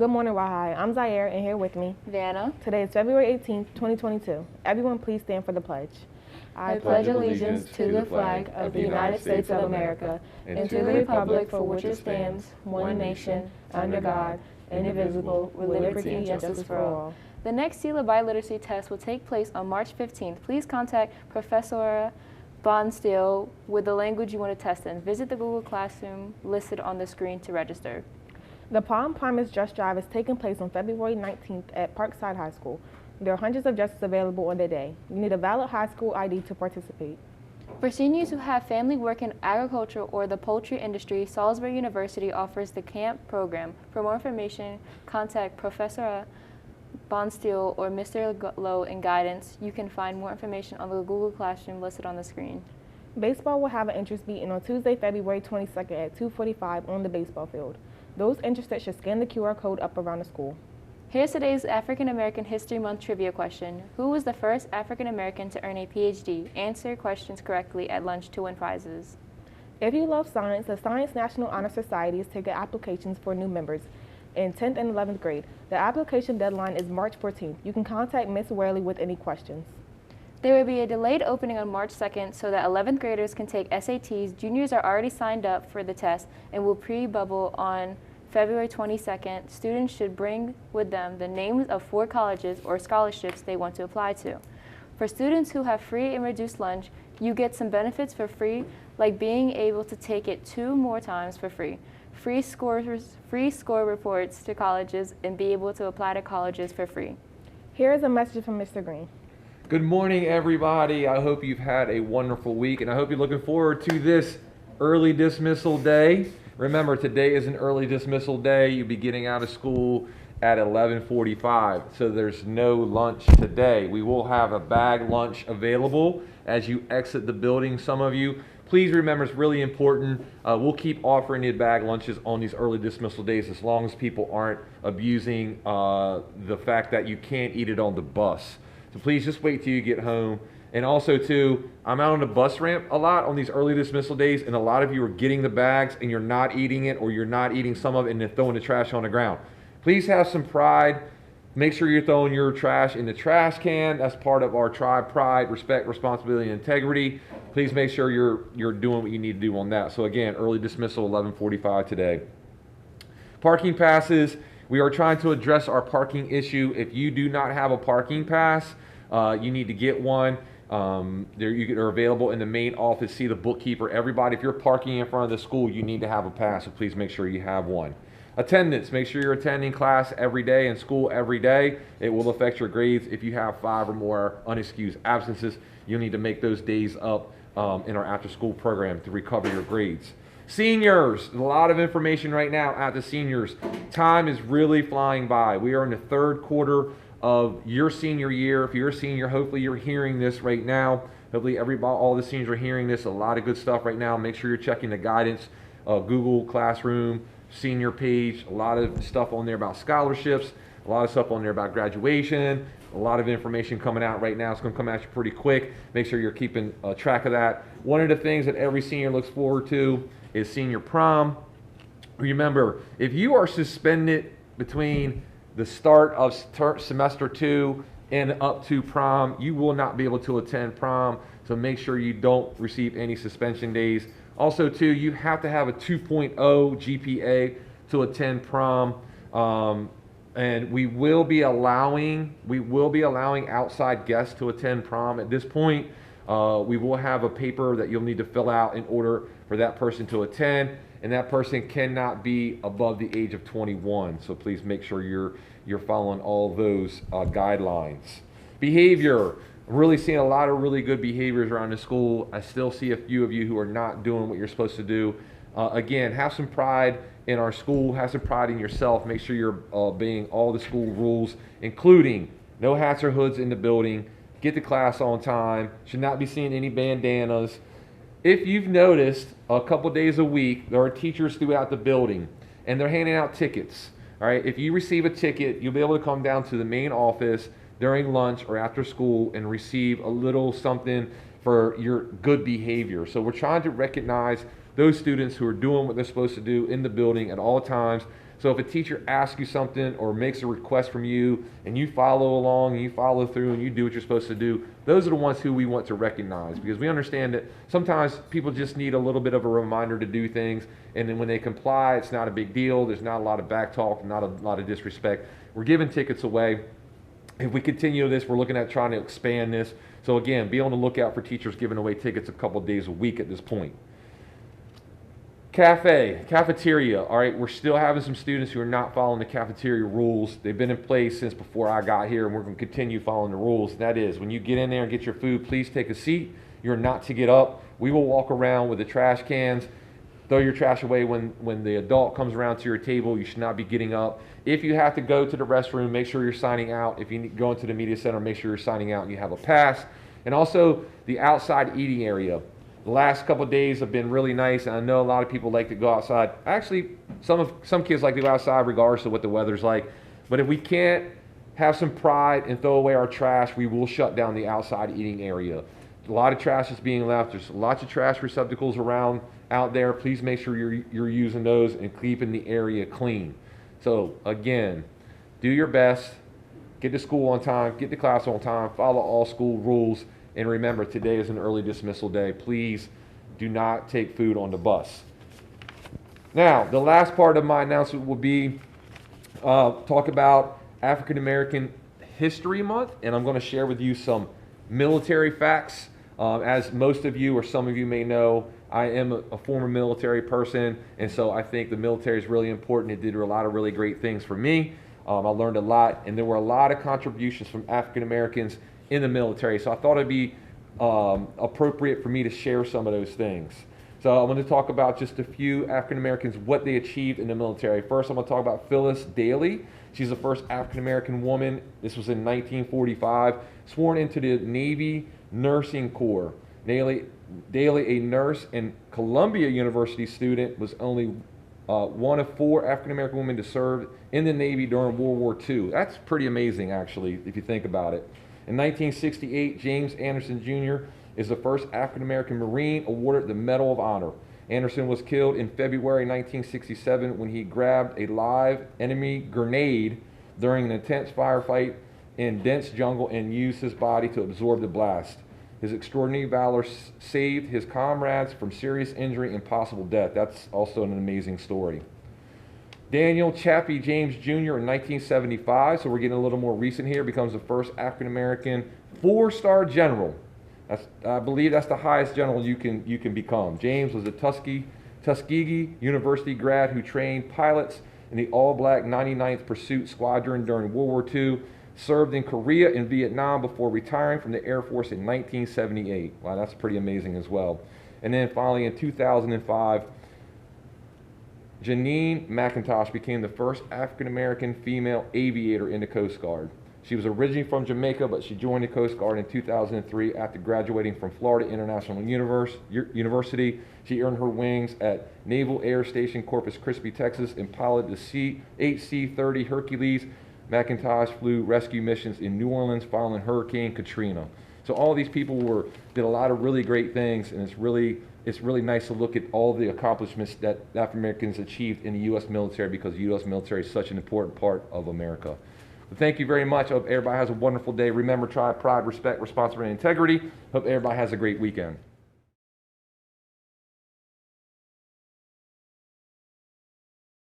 Good morning, Wahai. I'm Zaire, and here with me, Vanna. Today is February 18th, 2022. Everyone please stand for the pledge. I pledge allegiance to the flag of the United States of America and to the republic for which it stands, one nation, under God, indivisible, with liberty and justice for all. The next SELA Biliteracy test will take place on March 15th. Please contact Professor Bonsteel with the language you want to test in. Visit the Google Classroom listed on the screen to register. The Palm Promise Just Drive is taking place on February 19th at Parkside High School. There are hundreds of dresses available on the day. You need a valid high school ID to participate. For seniors who have family work in agriculture or the poultry industry, Salisbury University offers the CAMP program. For more information, contact Professor Bonsteel or Mr. Lowe in guidance. You can find more information on the Google Classroom listed on the screen. Baseball will have an interest meeting on Tuesday, February 22nd at 2:45 on the baseball field. Those interested should scan the QR code up around the school. Here's today's African American History Month trivia question. Who was the first African American to earn a PhD? Answer questions correctly at lunch to win prizes. If you love science, the Science National Honor Society is taking applications for new members in 10th and 11th grade. The application deadline is March 14th. You can contact Ms. Worley with any questions. There will be a delayed opening on March 2nd so that 11th graders can take SATs. Juniors are already signed up for the test and will pre-bubble on February 22nd. Students should bring with them the names of 4 colleges or scholarships they want to apply to. For students who have free and reduced lunch, you get some benefits for free, like being able to take it 2 more times for free, free score reports to colleges, and be able to apply to colleges for free. Here is a message from Mr. Green. Good morning, everybody. I hope you've had a wonderful week, and I hope you're looking forward to this early dismissal day. Remember, today is an early dismissal day. You'll be getting out of school at 11:45, so there's no lunch today. We will have a bag lunch available as you exit the building, some of you. Please remember, it's really important. We'll keep offering you bag lunches on these early dismissal days as long as people aren't abusing the fact that you can't eat it on the bus. So please just wait till you get home. And also too, I'm out on the bus ramp a lot on these early dismissal days, and a lot of you are getting the bags and you're not eating it, or you're not eating some of it and then throwing the trash on the ground. Please have some pride. Make sure you're throwing your trash in the trash can. That's part of our tribe pride, respect, responsibility, and integrity. Please make sure you're doing what you need to do on that. So again, early dismissal 11:45 today. Parking passes. We are trying to address our parking issue. If you do not have a parking pass, you need to get one. They're available in the main office. See the bookkeeper. Everybody, if you're parking in front of the school, you need to have a pass, so please make sure you have one. Attendance. Make sure you're attending class every day and school every day. It will affect your grades. If you have 5 or more unexcused absences, you'll need to make those days up in our after-school program to recover your grades. Seniors, a lot of information right now at the seniors. Time is really flying by. We are in the 3rd quarter of your senior year. If you're a senior, hopefully you're hearing this right now. Hopefully all the seniors are hearing this. A lot of good stuff right now. Make sure you're checking the guidance, Google Classroom, senior page. A lot of stuff on there about scholarships. A lot of stuff on there about graduation. A lot of information coming out right now. It's going to come at you pretty quick. Make sure you're keeping track of that. One of the things that every senior looks forward to is senior prom. Remember, if you are suspended between the start of semester 2 and up to prom, you will not be able to attend prom. So make sure you don't receive any suspension days. Also too, you have to have a 2.0 GPA to attend prom. And we will be allowing outside guests to attend prom. At this point, we will have a paper that you'll need to fill out in order for that person to attend, and that person cannot be above the age of 21. So please make sure you're following all those guidelines. Behavior. I'm really seeing a lot of really good behaviors around the school. I still see a few of you who are not doing what you're supposed to do. Again, have some pride in our school. Have some pride in yourself. Make sure you're obeying all the school rules, including no hats or hoods in the building. Get to class on time. Should not be seeing any bandanas. If you've noticed, a couple days a week, there are teachers throughout the building, and they're handing out tickets. All right, if you receive a ticket, you'll be able to come down to the main office during lunch or after school and receive a little something for your good behavior. So we're trying to recognize those students who are doing what they're supposed to do in the building at all times. So if a teacher asks you something or makes a request from you and you follow along and you follow through and you do what you're supposed to do, those are the ones who we want to recognize, because we understand that sometimes people just need a little bit of a reminder to do things, and then when they comply, it's not a big deal. There's not a lot of back talk, not a lot of disrespect. We're giving tickets away. If we continue this, we're looking at trying to expand this. So again, be on the lookout for teachers giving away tickets a couple of days a week at this point. Cafeteria, all right, we're still having some students who are not following the cafeteria rules. They've been in place since before I got here, and we're going to continue following the rules. That is, when you get in there and get your food, please take a seat. You're not to get up. We will walk around with the trash cans. Throw your trash away when the adult comes around to your table. You should not be getting up. If you have to go to the restroom, make sure you're signing out. If you go into the media center, make sure you're signing out and you have a pass. And also the outside eating area. The last couple of days have been really nice, and I know a lot of people like to go outside. Actually, some kids like to go outside regardless of what the weather's like. But if we can't have some pride and throw away our trash, we will shut down the outside eating area. A lot of trash is being left. There's lots of trash receptacles around out there. Please make sure you're using those and keeping the area clean. So again, do your best. Get to school on time. Get to class on time. Follow all school rules. And remember, today is an early dismissal day. Please do not take food on the bus. Now, the last part of my announcement will be talk about African American History Month, and I'm going to share with you some military facts. As most of you or some of you may know, I am a former military person, and so I think the military is really important. It did a lot of really great things for me. I learned a lot, and there were a lot of contributions from African Americans in the military, so I thought it'd be appropriate for me to share some of those things. So I'm going to talk about just a few African Americans, what they achieved in the military. First, I'm going to talk about Phyllis Daly. She's the first African American woman. This was in 1945, sworn into the Navy Nursing Corps. Daly, a nurse and Columbia University student, was only one of 4 African American women to serve in the Navy during World War II. That's pretty amazing, actually, if you think about it. In 1968, James Anderson Jr. is the first African American Marine awarded the Medal of Honor. Anderson was killed in February 1967 when he grabbed a live enemy grenade during an intense firefight in dense jungle and used his body to absorb the blast. His extraordinary valor saved his comrades from serious injury and possible death. That's also an amazing story. Daniel Chappie James Jr. in 1975, so we're getting a little more recent here, becomes the first African American 4-star general. I believe that's the highest general you can become. James was a Tuskegee University grad who trained pilots in the all-black 99th Pursuit Squadron during World War II, served in Korea and Vietnam before retiring from the Air Force in 1978. Wow, that's pretty amazing as well. And then finally in 2005, Janine McIntosh became the first African-American female aviator in the Coast Guard. She was originally from Jamaica, but she joined the Coast Guard in 2003 after graduating from Florida International University. She earned her wings at Naval Air Station Corpus Christi, Texas, and piloted the HC-30 Hercules. McIntosh flew rescue missions in New Orleans following Hurricane Katrina. So all these people did a lot of really great things, and it's really nice to look at all the accomplishments that African Americans achieved in the U.S. military, because the U.S. military is such an important part of America. But thank you very much. I hope everybody has a wonderful day. Remember, tribe, pride, respect, responsibility, and integrity. Hope everybody has a great weekend.